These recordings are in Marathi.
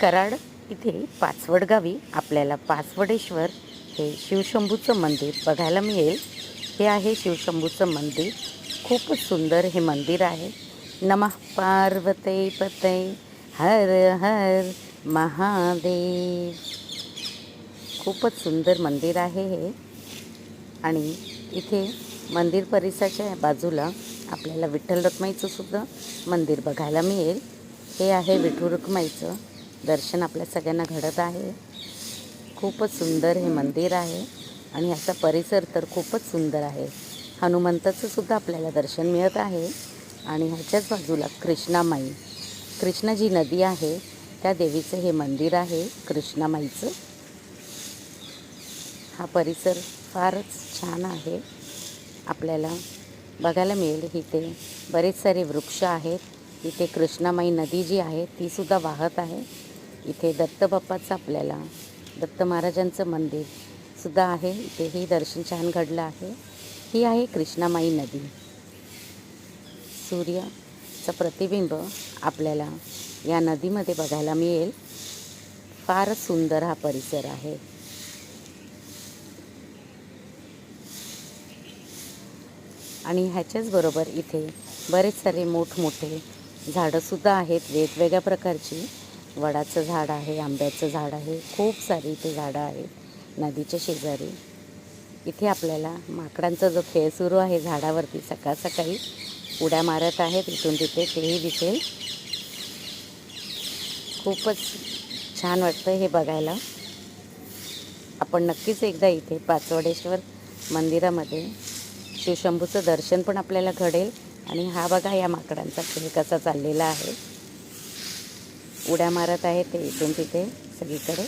कराड इथे पाचवड गावी आपल्याला पाचवडेश्वर हे शिवशंभूचं मंदिर बघायला मिळेल। हे आहे शिवशंभूचं मंदिर, खूपच सुंदर हे मंदिर आहे। नमः पार्वते पते हर हर महादेव। खूपच सुंदर मंदिर आहे हे। आणि इथे मंदिर परिसराच्या बाजूला आपल्याला विठ्ठल रखुमाईचं सुद्धा मंदिर बघायला मिळेल। हे आहे विठ्ठल रखुमाईचं दर्शन आपल्या सगळ्यांना घडत आहे। खूपच सुंदर हे मंदिर आहे आणि ह्याचा परिसर तर खूपच सुंदर आहे। हनुमंताचं सुद्धा आपल्याला दर्शन मिळत आहे आणि ह्याच्याच बाजूला कृष्णामाई, कृष्णा जी नदी आहे त्या देवीचं हे मंदिर आहे कृष्णामाईचं। हा परिसर फारच छान आहे, आपल्याला बघायला मिळेल। इथे बरेच सारे वृक्ष आहेत। इथे कृष्णामाई नदी जी आहे ती सुद्धा वाहत आहे। इथे दत्तबाप्पाचं आपल्याला दत्त महाराजांचं मंदिर सुद्धा आहे, इथेही दर्शन छान घडलं आहे। ही आहे कृष्णामाई नदी। सूर्याचं प्रतिबिंब आपल्याला या नदीमध्ये बघायला मिळेल। फारच सुंदर हा परिसर आहे। आणि ह्याच्याच बरोबर इथे बरेच सारे मोठमोठे झाडंसुद्धा आहेत, वेगवेगळ्या प्रकारची। वडाचं झाड आहे, आंब्याचं झाड आहे, खूप सारी इथे झाडं आहेत नदीच्या शेजारी। इथे आपल्याला माकडांचा जो खेळ सुरू आहे झाडावरती, सकाळ सकाळी उड्या मारत आहेत इथून तिथे, तेही दिसेल। खूपच छान वाटतं हे बघायला। आपण नक्कीच एकदा इथे पाचवडेश्वर मंदिरामध्ये शिवशंभूचं दर्शन पण आपल्याला घडेल। आणि हा बघा या माकडांचा खेळ कसा चाललेला आहे, उड्या मारत आहे ते इथून तिथे सगळीकडे।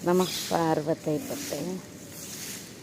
नमः पार्वते पते।